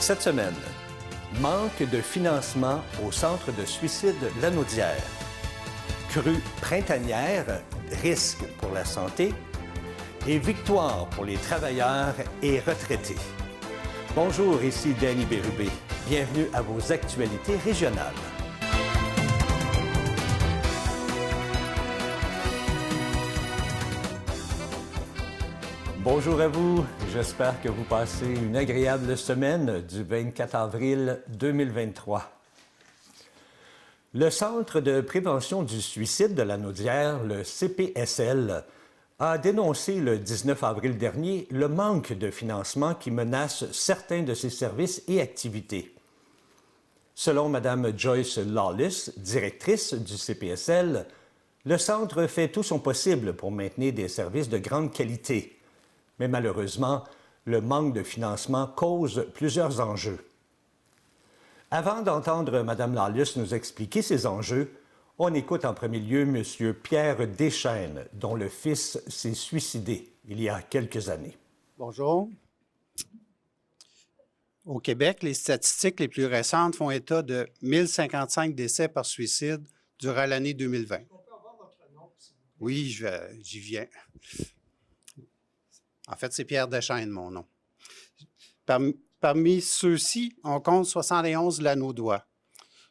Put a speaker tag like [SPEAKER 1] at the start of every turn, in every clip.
[SPEAKER 1] Cette semaine, manque de financement au centre de suicide Lanaudière. Crue printanière, risque pour la santé et victoire pour les travailleurs et retraités. Bonjour, ici Danny Bérubé. Bienvenue à vos actualités régionales. Bonjour à vous, j'espère que vous passez une agréable semaine du 24 avril 2023. Le Centre de prévention du suicide de Lanaudière, le CPSL, a dénoncé le 19 avril dernier le manque de financement qui menace certains de ses services et activités. Selon Mme Joyce Lawless, directrice du CPSL, le centre fait tout son possible pour maintenir des services de grande qualité. Mais malheureusement, le manque de financement cause plusieurs enjeux. Avant d'entendre Mme Lawless nous expliquer ces enjeux, on écoute en premier lieu M. Pierre Deschênes, dont le fils s'est suicidé il y a quelques années.
[SPEAKER 2] Bonjour. Au Québec, les statistiques les plus récentes font état de 1055 décès par suicide durant l'année 2020. On peut avoir votre nom? Oui, j'y viens. En fait, c'est Pierre Deschênes, mon nom. Parmi ceux-ci, on compte 71 Lanaudois.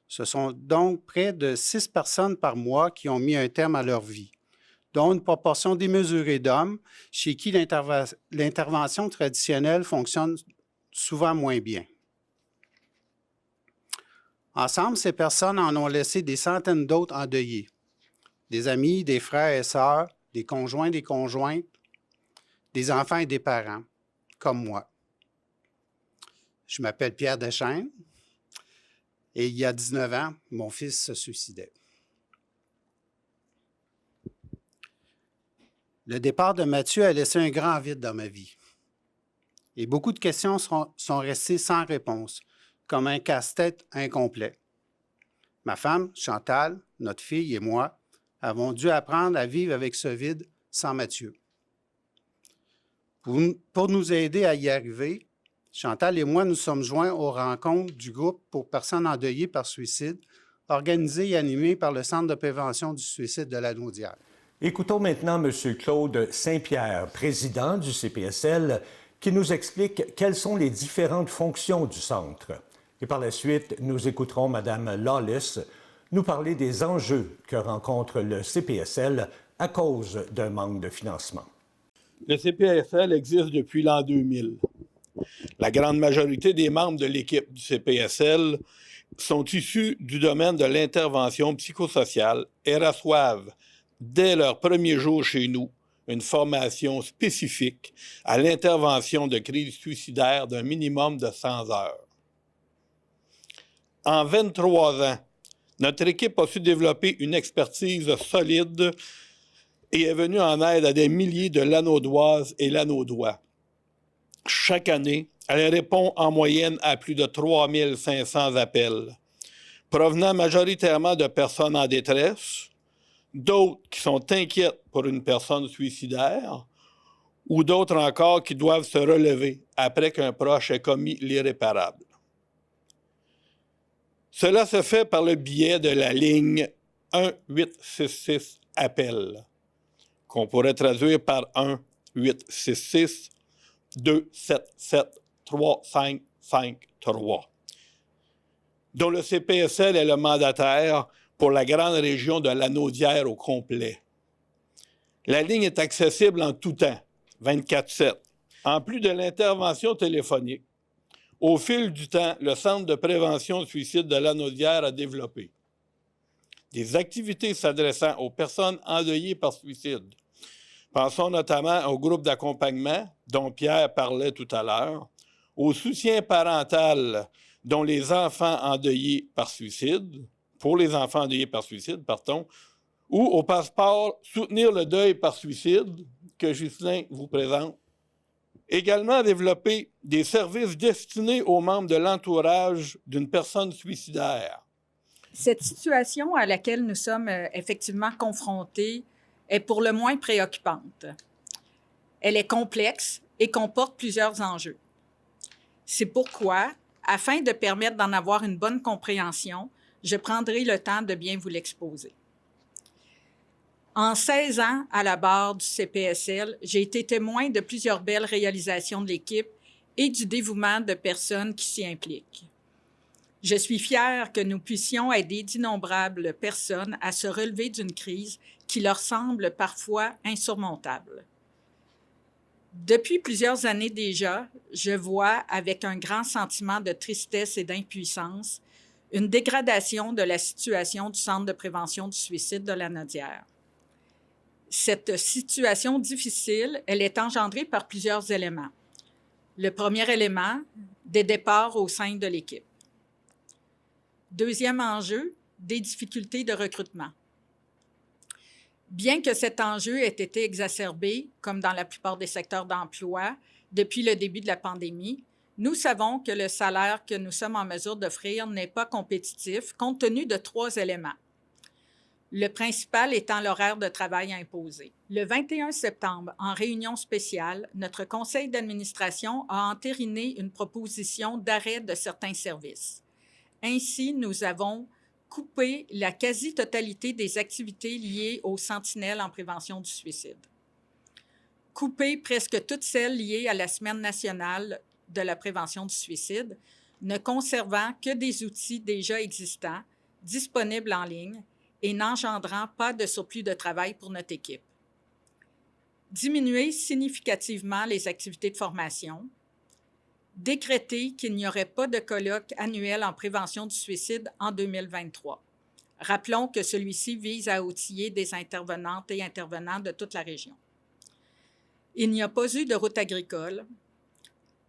[SPEAKER 2] Ce sont donc près de 6 personnes par mois qui ont mis un terme à leur vie, dont une proportion démesurée d'hommes chez qui l'intervention traditionnelle fonctionne souvent moins bien. Ensemble, ces personnes en ont laissé des centaines d'autres endeuillés, des amis, des frères et sœurs, des conjoints, des conjointes, des enfants et des parents, comme moi. Je m'appelle Pierre Deschênes et il y a 19 ans, mon fils se suicidait. Le départ de Mathieu a laissé un grand vide dans ma vie. Et beaucoup de questions sont restées sans réponse, comme un casse-tête incomplet. Ma femme, Chantal, notre fille et moi avons dû apprendre à vivre avec ce vide sans Mathieu. Pour nous aider à y arriver, Chantal et moi nous sommes joints aux rencontres du groupe pour personnes endeuillées par suicide, organisé et animé par le Centre de prévention du suicide de Lanaudière.
[SPEAKER 1] Écoutons maintenant M. Claude Saint-Pierre, président du CPSL, qui nous explique quelles sont les différentes fonctions du centre. Et par la suite, nous écouterons Mme Lawless nous parler des enjeux que rencontre le CPSL à cause d'un manque de financement.
[SPEAKER 3] Le CPSL existe depuis l'an 2000. La grande majorité des membres de l'équipe du CPSL sont issus du domaine de l'intervention psychosociale et reçoivent, dès leur premier jour chez nous, une formation spécifique à l'intervention de crises suicidaires d'un minimum de 100 heures. En 23 ans, notre équipe a su développer une expertise solide et est venue en aide à des milliers de Lanaudoises et Lanaudois. Chaque année, elle répond en moyenne à plus de 3500 appels, provenant majoritairement de personnes en détresse, d'autres qui sont inquiètes pour une personne suicidaire, ou d'autres encore qui doivent se relever après qu'un proche ait commis l'irréparable. Cela se fait par le biais de la ligne 1-866 appel, qu'on pourrait traduire par 1-866-277-3553, dont le CPSL est le mandataire pour la grande région de Lanaudière au complet. La ligne est accessible en tout temps, 24/7. En plus de l'intervention téléphonique, au fil du temps, le Centre de prévention du suicide de Lanaudière a développé des activités s'adressant aux personnes endeuillées par suicide. Pensons notamment au groupe d'accompagnement dont Pierre parlait tout à l'heure, au soutien parental dont les enfants endeuillés par suicide, pour les enfants endeuillés par suicide, ou au passeport Soutenir le deuil par suicide que Ghislain vous présente. Également développer des services destinés aux membres de l'entourage d'une personne suicidaire.
[SPEAKER 4] Cette situation à laquelle nous sommes effectivement confrontés est pour le moins préoccupante. Elle est complexe et comporte plusieurs enjeux. C'est pourquoi, Afin de permettre d'en avoir une bonne compréhension, je prendrai le temps de bien vous l'exposer. En 16 ans à la barre du CPSL, j'ai été témoin de plusieurs belles réalisations de l'équipe et du dévouement de personnes qui s'y impliquent. Je suis fière que nous puissions aider d'innombrables personnes à se relever d'une crise qui leur semble parfois insurmontable. Depuis plusieurs années déjà, je vois avec un grand sentiment de tristesse et d'impuissance une dégradation de la situation du Centre de prévention du suicide de la Naudière. Cette situation difficile, elle est engendrée par plusieurs éléments. Le premier élément, des départs au sein de l'équipe. Deuxième enjeu, des difficultés de recrutement. Bien que cet enjeu ait été exacerbé, comme dans la plupart des secteurs d'emploi, depuis le début de la pandémie, nous savons que le salaire que nous sommes en mesure d'offrir n'est pas compétitif compte tenu de 3 éléments. Le principal étant l'horaire de travail imposé. Le 21 septembre, en réunion spéciale, notre conseil d'administration a entériné une proposition d'arrêt de certains services. Ainsi, nous avons coupé la quasi-totalité des activités liées aux sentinelles en prévention du suicide. Coupé presque toutes celles liées à la Semaine nationale de la prévention du suicide, ne conservant que des outils déjà existants, disponibles en ligne et n'engendrant pas de surplus de travail pour notre équipe. Diminuer significativement les activités de formation. Décréter qu'il n'y aurait pas de colloque annuel en prévention du suicide en 2023. Rappelons que celui-ci vise à outiller des intervenantes et intervenants de toute la région. Il n'y a pas eu de route agricole,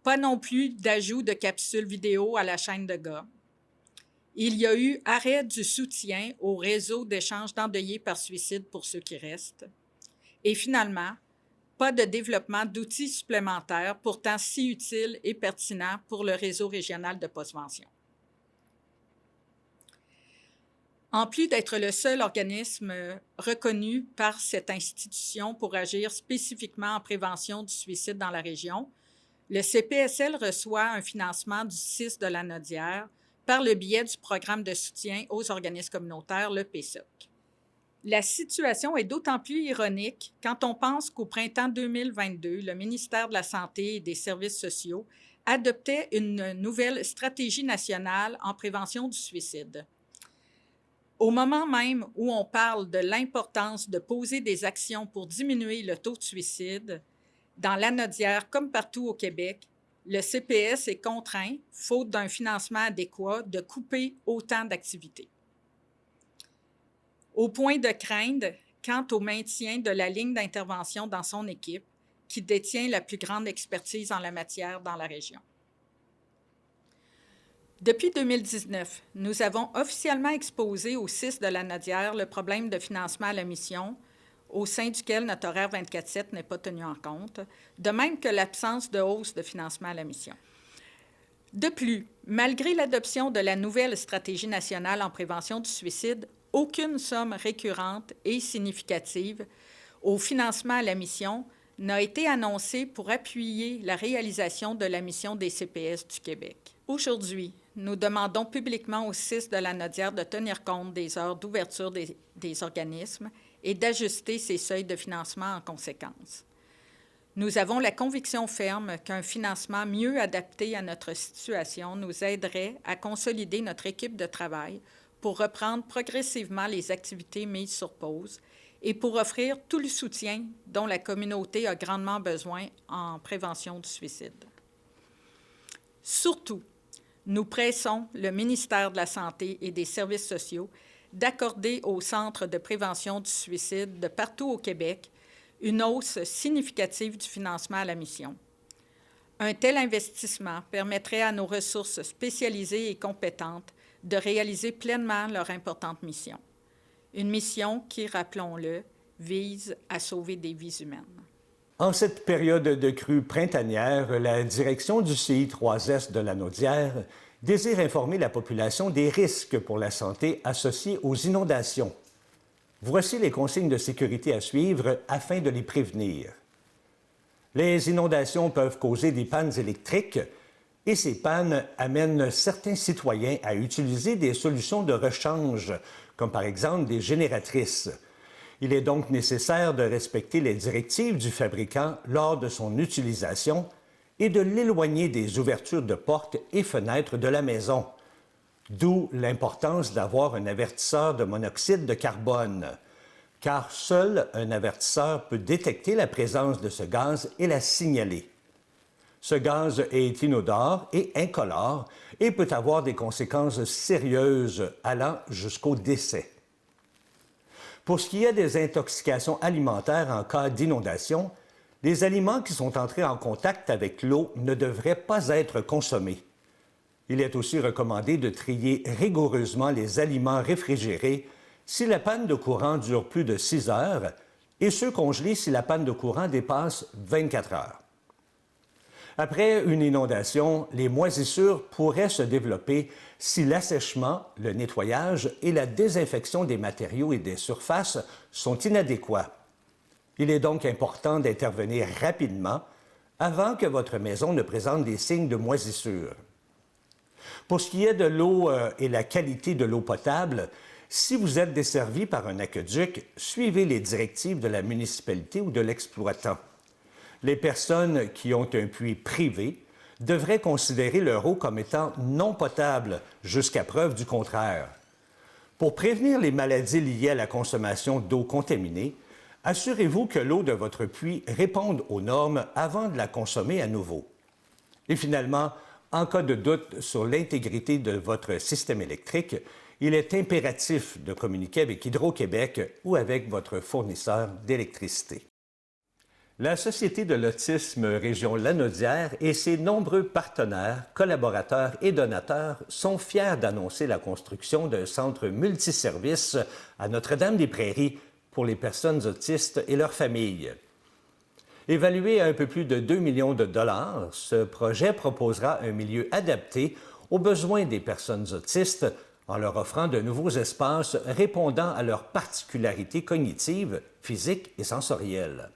[SPEAKER 4] pas non plus d'ajout de capsules vidéo à la chaîne de gars. Il y a eu arrêt du soutien au réseau d'échange d'endeuillés par suicide pour ceux qui restent. Et finalement, pas de développement d'outils supplémentaires pourtant si utiles et pertinents pour le réseau régional de postvention. En plus d'être le seul organisme reconnu par cette institution pour agir spécifiquement en prévention du suicide dans la région, le CPSL reçoit un financement du CIS de la Naudière par le biais du programme de soutien aux organismes communautaires, le PSOC. La situation est d'autant plus ironique quand on pense qu'au printemps 2022, le ministère de la Santé et des Services sociaux adoptait une nouvelle stratégie nationale en prévention du suicide. Au moment même où on parle de l'importance de poser des actions pour diminuer le taux de suicide, dans la Naudière comme partout au Québec, le CPS est contraint, faute d'un financement adéquat, de couper autant d'activités. Au point de craindre quant au maintien de la ligne d'intervention dans son équipe, qui détient la plus grande expertise en la matière dans la région. Depuis 2019, nous avons officiellement exposé au CIS de la Naudière le problème de financement à la mission, au sein duquel notre horaire 24/7 n'est pas tenu en compte, de même que l'absence de hausse de financement à la mission. De plus, malgré l'adoption de la nouvelle stratégie nationale en prévention du suicide, aucune somme récurrente et significative au financement à la mission n'a été annoncée pour appuyer la réalisation de la mission des CPS du Québec. Aujourd'hui, nous demandons publiquement au CIS de la Naudière de tenir compte des heures d'ouverture des organismes et d'ajuster ses seuils de financement en conséquence. Nous avons la conviction ferme qu'un financement mieux adapté à notre situation nous aiderait à consolider notre équipe de travail pour reprendre progressivement les activités mises sur pause et pour offrir tout le soutien dont la communauté a grandement besoin en prévention du suicide. Surtout, nous pressons le ministère de la Santé et des Services sociaux d'accorder aux centres de prévention du suicide de partout au Québec une hausse significative du financement à la mission. Un tel investissement permettrait à nos ressources spécialisées et compétentes de réaliser pleinement leur importante mission. Une mission qui, rappelons-le, vise à sauver des vies humaines.
[SPEAKER 1] En cette période de crue printanière, la direction du CI3S de la Naudière désire informer la population des risques pour la santé associés aux inondations. Voici les consignes de sécurité à suivre afin de les prévenir. Les inondations peuvent causer des pannes électriques et ces pannes amènent certains citoyens à utiliser des solutions de rechange, comme par exemple des génératrices. Il est donc nécessaire de respecter les directives du fabricant lors de son utilisation et de l'éloigner des ouvertures de portes et fenêtres de la maison. D'où l'importance d'avoir un avertisseur de monoxyde de carbone, car seul un avertisseur peut détecter la présence de ce gaz et la signaler. Ce gaz est inodore et incolore et peut avoir des conséquences sérieuses allant jusqu'au décès. Pour ce qui est des intoxications alimentaires en cas d'inondation, les aliments qui sont entrés en contact avec l'eau ne devraient pas être consommés. Il est aussi recommandé de trier rigoureusement les aliments réfrigérés si la panne de courant dure plus de 6 heures et ceux congelés si la panne de courant dépasse 24 heures. Après une inondation, les moisissures pourraient se développer si l'assèchement, le nettoyage et la désinfection des matériaux et des surfaces sont inadéquats. Il est donc important d'intervenir rapidement avant que votre maison ne présente des signes de moisissure. Pour ce qui est de l'eau et la qualité de l'eau potable, si vous êtes desservi par un aqueduc, suivez les directives de la municipalité ou de l'exploitant. Les personnes qui ont un puits privé devraient considérer leur eau comme étant non potable jusqu'à preuve du contraire. Pour prévenir les maladies liées à la consommation d'eau contaminée, assurez-vous que l'eau de votre puits réponde aux normes avant de la consommer à nouveau. Et finalement, en cas de doute sur l'intégrité de votre système électrique, il est impératif de communiquer avec Hydro-Québec ou avec votre fournisseur d'électricité. La Société de l'autisme Région Lanaudière et ses nombreux partenaires, collaborateurs et donateurs sont fiers d'annoncer la construction d'un centre multiservice à Notre-Dame-des-Prairies pour les personnes autistes et leurs familles. Évalué à un peu plus de 2 millions de dollars, ce projet proposera un milieu adapté aux besoins des personnes autistes en leur offrant de nouveaux espaces répondant à leurs particularités cognitives, physiques et sensorielles.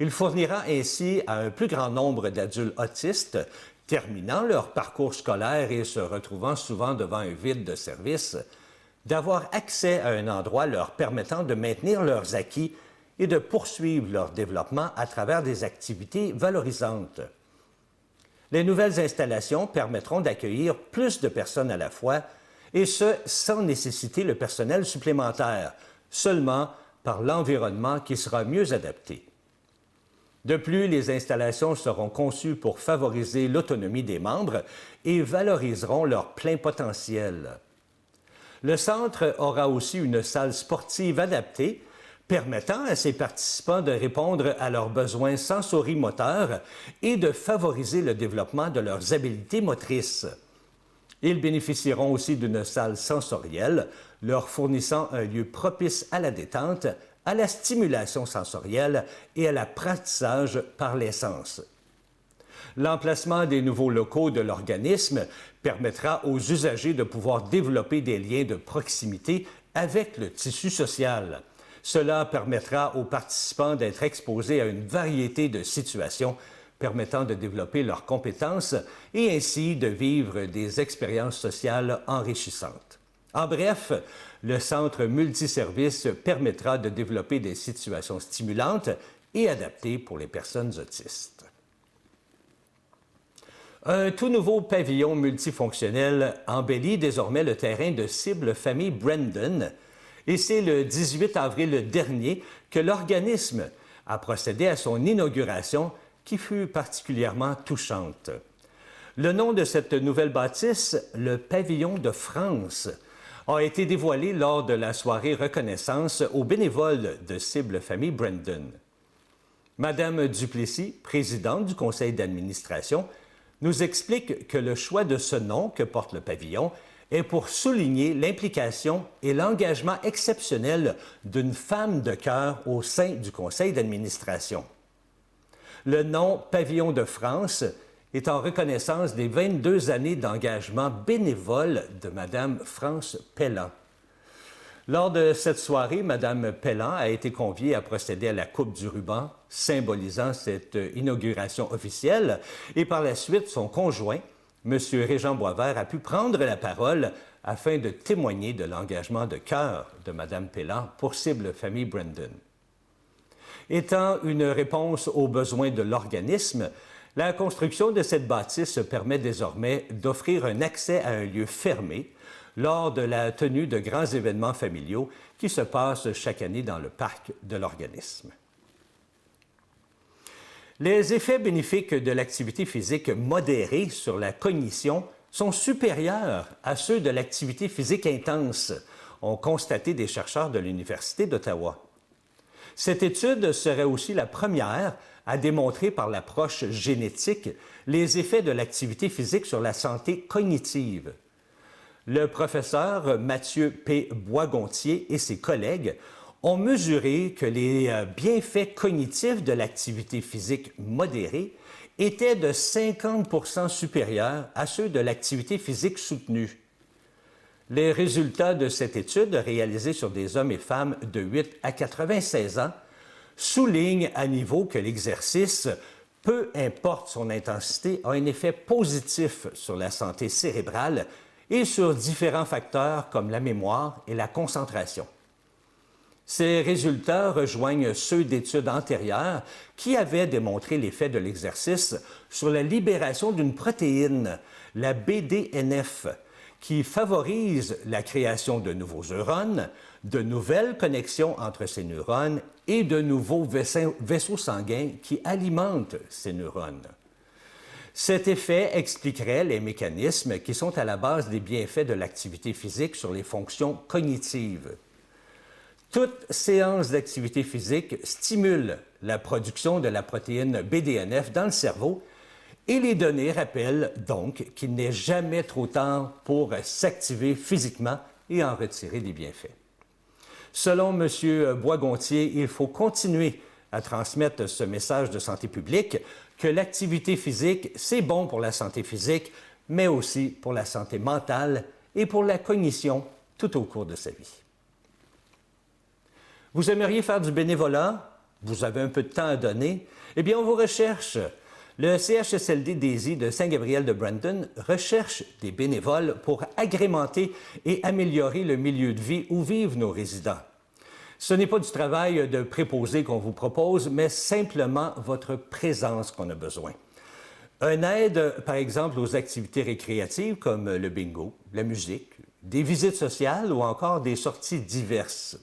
[SPEAKER 1] Il fournira ainsi à un plus grand nombre d'adultes autistes, terminant leur parcours scolaire et se retrouvant souvent devant un vide de service, d'avoir accès à un endroit leur permettant de maintenir leurs acquis et de poursuivre leur développement à travers des activités valorisantes. Les nouvelles installations permettront d'accueillir plus de personnes à la fois, et ce, sans nécessiter le personnel supplémentaire, seulement par l'environnement qui sera mieux adapté. De plus, les installations seront conçues pour favoriser l'autonomie des membres et valoriseront leur plein potentiel. Le centre aura aussi une salle sportive adaptée, permettant à ses participants de répondre à leurs besoins sensorimoteurs et de favoriser le développement de leurs habiletés motrices. Ils bénéficieront aussi d'une salle sensorielle, leur fournissant un lieu propice à la détente, à la stimulation sensorielle et à l'apprentissage par les sens. L'emplacement des nouveaux locaux de l'organisme permettra aux usagers de pouvoir développer des liens de proximité avec le tissu social. Cela permettra aux participants d'être exposés à une variété de situations permettant de développer leurs compétences et ainsi de vivre des expériences sociales enrichissantes. En bref, le centre multiservice permettra de développer des situations stimulantes et adaptées pour les personnes autistes. Un tout nouveau pavillon multifonctionnel embellit désormais le terrain de cible famille Brandon, et c'est le 18 avril dernier que l'organisme a procédé à son inauguration qui fut particulièrement touchante. Le nom de cette nouvelle bâtisse, le Pavillon de France, a été dévoilé lors de la soirée reconnaissance aux bénévoles de Cible Famille Brandon. Madame Duplessis, présidente du conseil d'administration, nous explique que le choix de ce nom que porte le pavillon est pour souligner l'implication et l'engagement exceptionnel d'une femme de cœur au sein du conseil d'administration. Le nom Pavillon de France est en reconnaissance des 22 années d'engagement bénévole de Mme France Pellan. Lors de cette soirée, Mme Pellan a été conviée à procéder à la coupe du ruban, symbolisant cette inauguration officielle, et par la suite, son conjoint, M. Régent Boisvert a pu prendre la parole afin de témoigner de l'engagement de cœur de Mme Pelland pour Cible Famille Brandon. Étant une réponse aux besoins de l'organisme, la construction de cette bâtisse permet désormais d'offrir un accès à un lieu fermé lors de la tenue de grands événements familiaux qui se passent chaque année dans le parc de l'organisme. Les effets bénéfiques de l'activité physique modérée sur la cognition sont supérieurs à ceux de l'activité physique intense, ont constaté des chercheurs de l'Université d'Ottawa. Cette étude serait aussi la première à démontrer par l'approche génétique les effets de l'activité physique sur la santé cognitive. Le professeur Mathieu P. Boisgontier et ses collègues ont mesuré que les bienfaits cognitifs de l'activité physique modérée étaient de 50% supérieurs à ceux de l'activité physique soutenue. Les résultats de cette étude, réalisée sur des hommes et femmes de 8 à 96 ans, soulignent à niveau que l'exercice, peu importe son intensité, a un effet positif sur la santé cérébrale et sur différents facteurs comme la mémoire et la concentration. Ces résultats rejoignent ceux d'études antérieures qui avaient démontré l'effet de l'exercice sur la libération d'une protéine, la BDNF, qui favorise la création de nouveaux neurones, de nouvelles connexions entre ces neurones et de nouveaux vaisseaux sanguins qui alimentent ces neurones. Cet effet expliquerait les mécanismes qui sont à la base des bienfaits de l'activité physique sur les fonctions cognitives. Toute séance d'activité physique stimule la production de la protéine BDNF dans le cerveau et les données rappellent donc qu'il n'est jamais trop tard pour s'activer physiquement et en retirer des bienfaits. Selon M. Boisgontier, il faut continuer à transmettre ce message de santé publique que l'activité physique, c'est bon pour la santé physique, mais aussi pour la santé mentale et pour la cognition tout au cours de sa vie. Vous aimeriez faire du bénévolat? Vous avez un peu de temps à donner? Eh bien, on vous recherche. Le CHSLD Daisy de Saint-Gabriel-de-Brandon recherche des bénévoles pour agrémenter et améliorer le milieu de vie où vivent nos résidents. Ce n'est pas du travail de préposé qu'on vous propose, mais simplement votre présence qu'on a besoin. Une aide, par exemple, aux activités récréatives comme le bingo, la musique, des visites sociales ou encore des sorties diverses.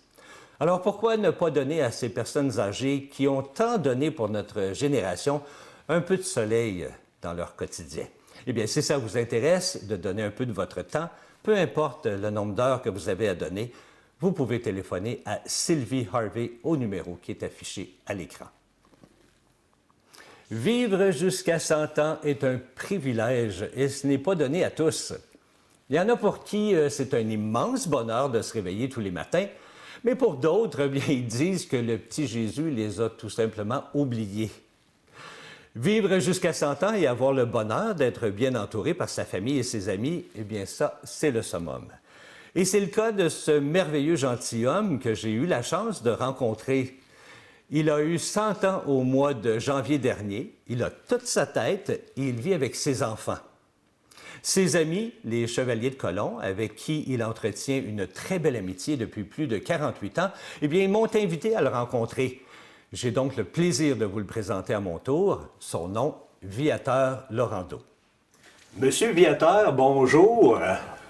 [SPEAKER 1] Alors pourquoi ne pas donner à ces personnes âgées qui ont tant donné pour notre génération un peu de soleil dans leur quotidien? Eh bien, si ça vous intéresse de donner un peu de votre temps, peu importe le nombre d'heures que vous avez à donner, vous pouvez téléphoner à Sylvie Harvey au numéro qui est affiché à l'écran. Vivre jusqu'à 100 ans est un privilège et ce n'est pas donné à tous. Il y en a pour qui c'est un immense bonheur de se réveiller tous les matins, mais pour d'autres, bien, ils disent que le petit Jésus les a tout simplement oubliés. Vivre jusqu'à 100 ans et avoir le bonheur d'être bien entouré par sa famille et ses amis, eh bien ça, c'est le summum. Et c'est le cas de ce merveilleux gentilhomme que j'ai eu la chance de rencontrer. Il a eu 100 ans au mois de janvier dernier, il a toute sa tête et il vit avec ses enfants. Ses amis, les Chevaliers de Colomb, avec qui il entretient une très belle amitié depuis plus de 48 ans, eh bien, ils m'ont invité à le rencontrer. J'ai donc le plaisir de vous le présenter à mon tour. Son nom, Viateur Laurando. Monsieur Viateur, bonjour.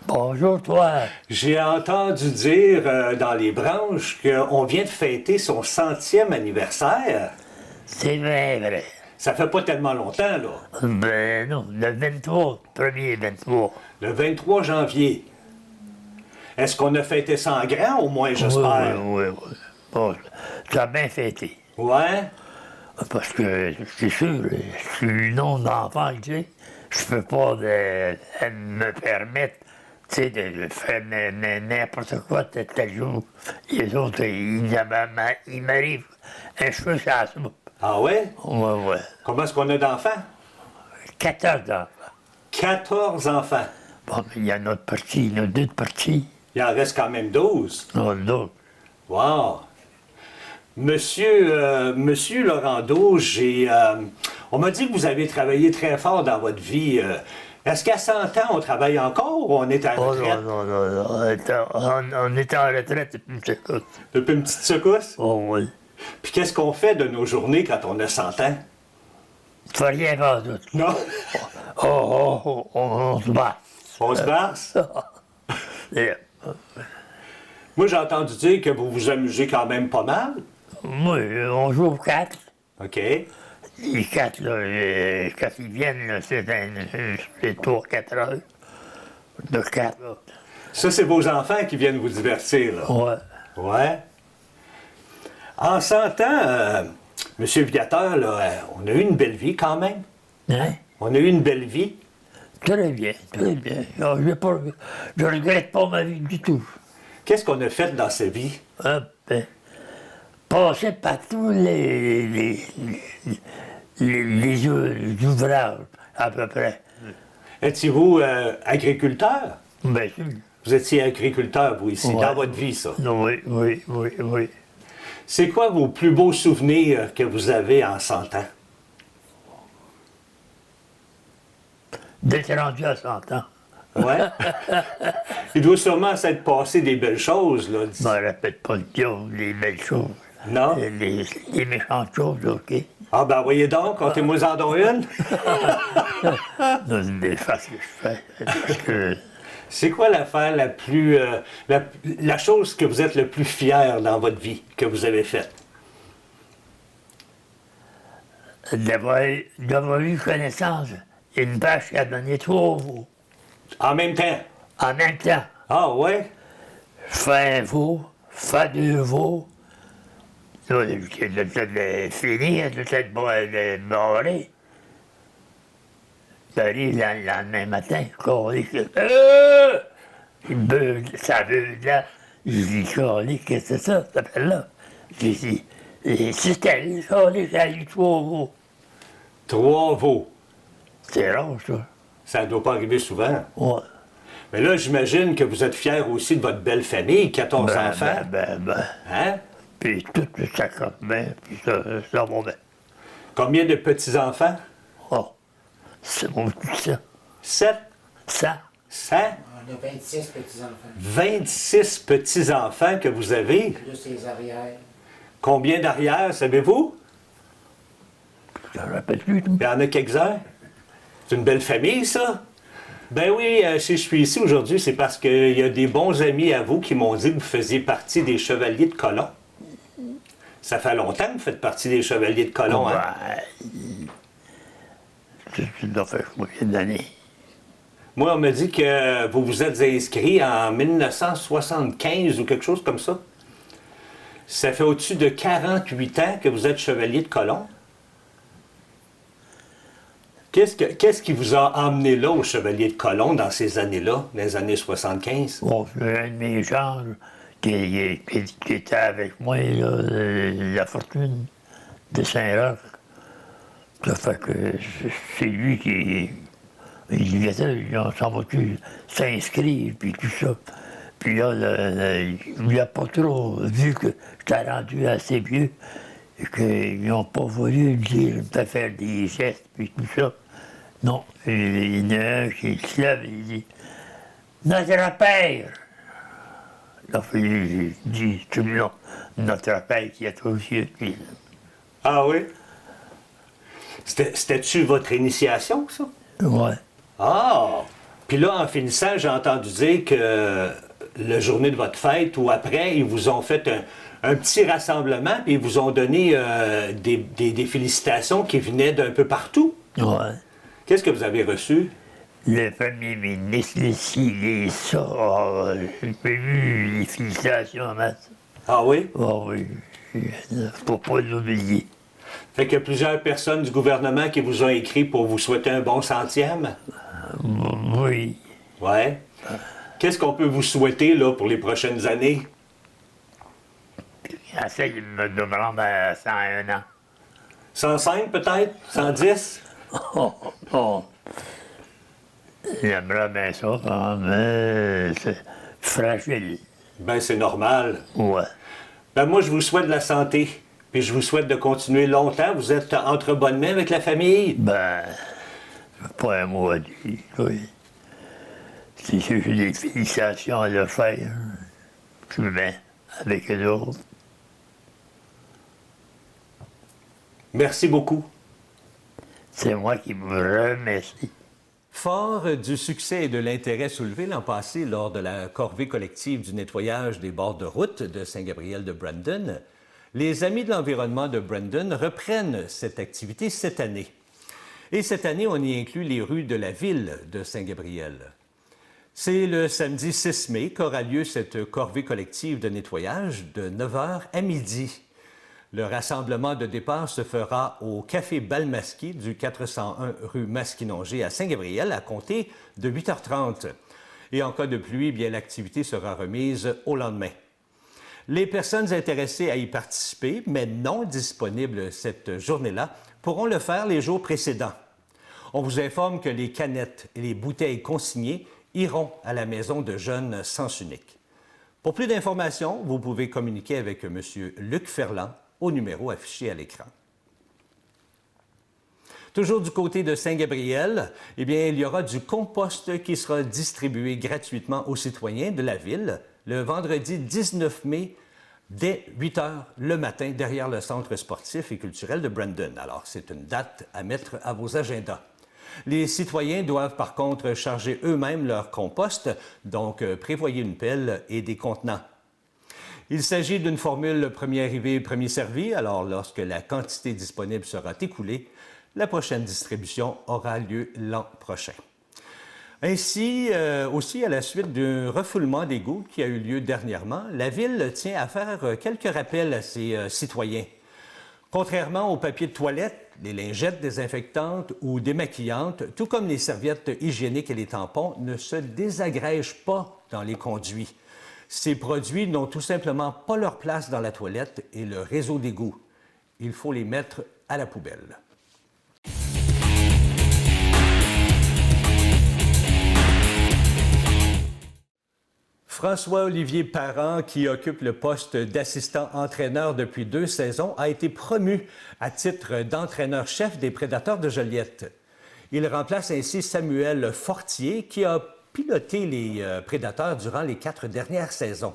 [SPEAKER 5] Bonjour, toi.
[SPEAKER 1] J'ai entendu dire dans les branches qu'on vient de fêter son 100e anniversaire.
[SPEAKER 5] C'est vrai.
[SPEAKER 1] Ça fait pas tellement longtemps, là.
[SPEAKER 5] Ben non, le 23, premier 23.
[SPEAKER 1] Le 23 janvier. Est-ce qu'on a fêté ça en grand, au moins, j'espère?
[SPEAKER 5] Oui. Bon, ça a bien fêté.
[SPEAKER 1] Ouais?
[SPEAKER 5] Parce que, c'est sûr, je suis non d'enfant, tu sais. Je peux pas me permettre, tu sais, de faire n'importe quoi tel jour. Les autres, il m'arrive un cheveu sur la soupe.
[SPEAKER 1] Ah ouais?
[SPEAKER 5] Ouais.
[SPEAKER 1] Combien est-ce qu'on a d'enfants?
[SPEAKER 5] 14 enfants.
[SPEAKER 1] 14 enfants.
[SPEAKER 5] Bon, mais il y en a il y en a 2 de partis.
[SPEAKER 1] Il en reste quand même 12.
[SPEAKER 5] Non, d'autres.
[SPEAKER 1] Wow! Monsieur Laurando, on m'a dit que vous avez travaillé très fort dans votre vie. Est-ce qu'à 100 ans, on travaille encore ou on est en
[SPEAKER 5] Oh
[SPEAKER 1] retraite?
[SPEAKER 5] non. On est en retraite depuis une seconde.
[SPEAKER 1] Depuis une petite secousse?
[SPEAKER 5] Oh oui.
[SPEAKER 1] Puis qu'est-ce qu'on fait de nos journées quand on a 100 ans?
[SPEAKER 5] Tu fais rien pas tout.
[SPEAKER 1] Non?
[SPEAKER 5] On se bat.
[SPEAKER 1] On se passe?
[SPEAKER 5] Et,
[SPEAKER 1] Moi, j'ai entendu dire que vous vous amusez quand même pas mal.
[SPEAKER 5] moi, on joue aux 4.
[SPEAKER 1] OK.
[SPEAKER 5] Les 4, là, quand ils viennent, là, c'est 3-4 heures. De 4, là.
[SPEAKER 1] Ça, c'est vos enfants qui viennent vous divertir, là.
[SPEAKER 5] Ouais.
[SPEAKER 1] Ouais. En 100 ans, Monsieur Viateur, là, on a eu une belle vie quand même.
[SPEAKER 5] Hein?
[SPEAKER 1] On a eu une belle vie.
[SPEAKER 5] Très bien, très bien. Je regrette pas ma vie du tout.
[SPEAKER 1] Qu'est-ce qu'on a fait dans sa vie?
[SPEAKER 5] Hein, ben, passer par tous les ouvrages, à peu près.
[SPEAKER 1] Étiez-vous agriculteur?
[SPEAKER 5] Bien sûr.
[SPEAKER 1] Vous étiez agriculteur, vous, ici,
[SPEAKER 5] Ouais.
[SPEAKER 1] dans votre vie, ça.
[SPEAKER 5] Oui.
[SPEAKER 1] C'est quoi vos plus beaux souvenirs que vous avez en 100 ans?
[SPEAKER 5] D'être rendu à 100 ans.
[SPEAKER 1] Ouais. Il doit sûrement s'être passé des belles choses, là.
[SPEAKER 5] Je me répète pas le diable, les belles choses.
[SPEAKER 1] Non?
[SPEAKER 5] Les méchantes choses, OK?
[SPEAKER 1] Ah ben voyez donc, comptez-moi en donc une.
[SPEAKER 5] Non, c'est des faces que je fais. Parce que
[SPEAKER 1] C'est quoi l'affaire la plus... la chose que vous êtes le plus fier dans votre vie, que vous avez faite?
[SPEAKER 5] d'avoir eu connaissance d'une vache qui a donné 3 veaux.
[SPEAKER 1] En même temps?
[SPEAKER 5] En même temps,
[SPEAKER 1] Ah ouais?
[SPEAKER 5] faire un veau, faire 2 veaux. Là, de finir, de être barré. J'arrive le lendemain matin, coré, ça veut là. Je dis, coré, qu'est-ce que c'est ça, ça s'appelle là? J'ai dit, c'était coré, ça a eu 3 veaux.
[SPEAKER 1] 3 veaux.
[SPEAKER 5] C'est rare, ça.
[SPEAKER 1] Ça ne doit pas arriver souvent.
[SPEAKER 5] Ouais.
[SPEAKER 1] Mais là, j'imagine que vous êtes fier aussi de votre belle famille, 14 enfants. Hein?
[SPEAKER 5] Puis tout ça compte bien, puis ça va bien.
[SPEAKER 1] Combien de petits-enfants?
[SPEAKER 5] Oh, c'est mon tout ça.
[SPEAKER 1] 7?
[SPEAKER 5] Ça,
[SPEAKER 1] 100?
[SPEAKER 6] On a 26 petits-enfants,
[SPEAKER 1] 26 petits-enfants que vous avez.
[SPEAKER 6] plus les arrières.
[SPEAKER 1] Combien d'arrière, savez-vous?
[SPEAKER 5] je ne rappelle plus tout.
[SPEAKER 1] Il y en a quelques-uns. C'est une belle famille, ça. Ben oui, si je suis ici aujourd'hui, c'est parce qu'il y a des bons amis à vous qui m'ont dit que vous faisiez partie des Chevaliers de Colomb. Ça fait longtemps que vous faites partie des Chevaliers de Colomb, hein?
[SPEAKER 5] Ça doit faire combien d'années?
[SPEAKER 1] Moi, on m'a dit que vous vous êtes inscrit en 1975 ou quelque chose comme ça. Ça fait au-dessus de 48 ans que vous êtes Chevalier de Colomb. Qu'est-ce qui vous a emmené là au Chevalier de Colomb dans ces années-là, dans les années 75?
[SPEAKER 5] Bon, c'est un de mes gens qui était avec moi, là, la fortune de Saint-Roch. Ça fait que c'est lui qui... Il disait, on s'en va-tu s'inscrire, puis tout ça. Puis là, il n'a pas trop vu que j'étais rendu assez vieux, et qu'ils n'ont pas voulu dire, de faire des gestes, puis tout ça. Non, il y en a un qui se lève et il dit « Notre Père !» Donc, il dit tout le long « Notre Père qui est aux cieux. »
[SPEAKER 1] Ah oui? C'était-tu votre initiation, ça?
[SPEAKER 5] Ouais.
[SPEAKER 1] Ah! Puis là, en finissant, j'ai entendu dire que la journée de votre fête ou après, ils vous ont fait un petit rassemblement, puis ils vous ont donné des félicitations qui venaient d'un peu partout.
[SPEAKER 5] Ouais.
[SPEAKER 1] Qu'est-ce que vous avez reçu?
[SPEAKER 5] Le premier ministre, les ça, j'ai eu les félicitations en masse.
[SPEAKER 1] Ah oui?
[SPEAKER 5] Oh oui, faut pas l'oublier.
[SPEAKER 1] Fait qu'il y a plusieurs personnes du gouvernement qui vous ont écrit pour vous souhaiter un bon 100e?
[SPEAKER 5] Oui.
[SPEAKER 1] Ouais. Qu'est-ce qu'on peut vous souhaiter, là, pour les prochaines années?
[SPEAKER 5] Essaye de me rendre à 101 ans.
[SPEAKER 1] 105 peut-être? 110?
[SPEAKER 5] Oh. J'aimerais bien ça quand même, c'est fragile.
[SPEAKER 1] Ben, c'est normal.
[SPEAKER 5] Ouais.
[SPEAKER 1] Ben, moi, je vous souhaite de la santé. Puis je vous souhaite de continuer longtemps. Vous êtes entre bonnes mains avec la famille.
[SPEAKER 5] Ben, Pas un mot à dire, oui. Si j'ai eu des félicitations à le faire, je me mets avec eux autres.
[SPEAKER 1] Merci beaucoup.
[SPEAKER 5] C'est moi qui vous remercie.
[SPEAKER 1] Fort du succès et de l'intérêt soulevé l'an passé lors de la corvée collective du nettoyage des bords de route de Saint-Gabriel de Brandon, les Amis de l'environnement de Brandon reprennent cette activité cette année. Et cette année, on y inclut les rues de la ville de Saint-Gabriel. C'est le samedi 6 mai qu'aura lieu cette corvée collective de nettoyage de 9h à midi. Le rassemblement de départ se fera au Café Balmasqué du 401 rue Masquinongé à Saint-Gabriel à compter de 8h30. Et en cas de pluie, bien, l'activité sera remise au lendemain. Les personnes intéressées à y participer, mais non disponibles cette journée-là, pourront le faire les jours précédents. On vous informe que les canettes et les bouteilles consignées iront à la maison de jeunes Sens Unique. Pour plus d'informations, vous pouvez communiquer avec M. Luc Ferland au numéro affiché à l'écran. Toujours du côté de Saint-Gabriel, eh bien, il y aura du compost qui sera distribué gratuitement aux citoyens de la ville le vendredi 19 mai dès 8 h le matin derrière le centre sportif et culturel de Brandon. Alors, c'est une date à mettre à vos agendas. Les citoyens doivent par contre charger eux-mêmes leur compost, donc prévoyez une pelle et des contenants. Il s'agit d'une formule premier arrivé, premier servi, alors lorsque la quantité disponible sera écoulée, la prochaine distribution aura lieu l'an prochain. Ainsi, aussi à la suite d'un refoulement d'égouts qui a eu lieu dernièrement, la Ville tient à faire quelques rappels à ses citoyens. Contrairement aux papiers de toilette, les lingettes désinfectantes ou démaquillantes, tout comme les serviettes hygiéniques et les tampons, ne se désagrègent pas dans les conduits. Ces produits n'ont tout simplement pas leur place dans la toilette et le réseau d'égouts. Il faut les mettre à la poubelle. François-Olivier Parent, qui occupe le poste d'assistant entraîneur depuis 2 saisons, a été promu à titre d'entraîneur-chef des Prédateurs de Joliette. Il remplace ainsi Samuel Fortier, qui a piloté les Prédateurs durant les 4 dernières saisons.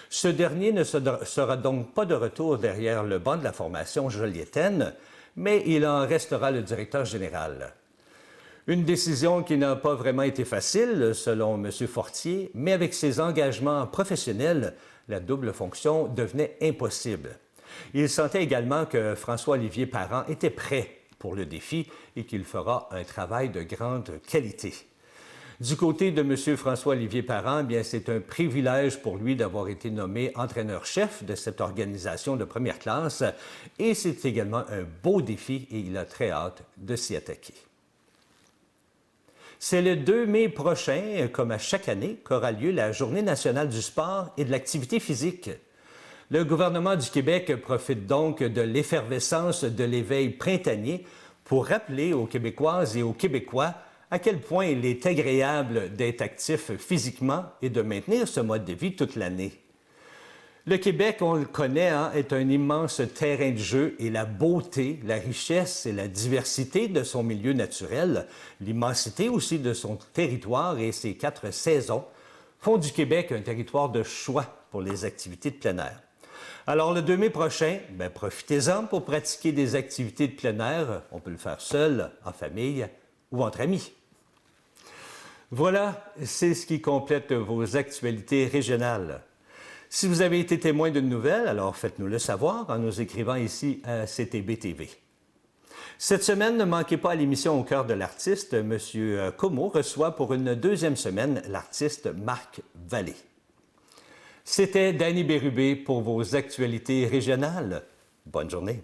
[SPEAKER 1] Ce dernier ne sera donc pas de retour derrière le banc de la formation jolietaine, mais il en restera le directeur général. Une décision qui n'a pas vraiment été facile, selon M. Fortier, mais avec ses engagements professionnels, la double fonction devenait impossible. Il sentait également que François-Olivier Parent était prêt pour le défi et qu'il fera un travail de grande qualité. Du côté de M. François-Olivier Parent, bien, c'est un privilège pour lui d'avoir été nommé entraîneur-chef de cette organisation de première classe et c'est également un beau défi et il a très hâte de s'y attaquer. C'est le 2 mai prochain, comme à chaque année, qu'aura lieu la Journée nationale du sport et de l'activité physique. Le gouvernement du Québec profite donc de l'effervescence de l'éveil printanier pour rappeler aux Québécoises et aux Québécois à quel point il est agréable d'être actif physiquement et de maintenir ce mode de vie toute l'année. Le Québec, on le connaît, est un immense terrain de jeu et la beauté, la richesse et la diversité de son milieu naturel, l'immensité aussi de son territoire et ses 4 saisons font du Québec un territoire de choix pour les activités de plein air. Alors, le 2 mai prochain, profitez-en pour pratiquer des activités de plein air. On peut le faire seul, en famille ou entre amis. Voilà, c'est ce qui complète vos actualités régionales. Si vous avez été témoin d'une nouvelle, alors faites-nous le savoir en nous écrivant ici à CTB-TV. Cette semaine, ne manquez pas à l'émission Au cœur de l'artiste. M. Comeau reçoit pour une 2e semaine l'artiste Marc Vallée. C'était Danny Bérubé pour vos actualités régionales. Bonne journée.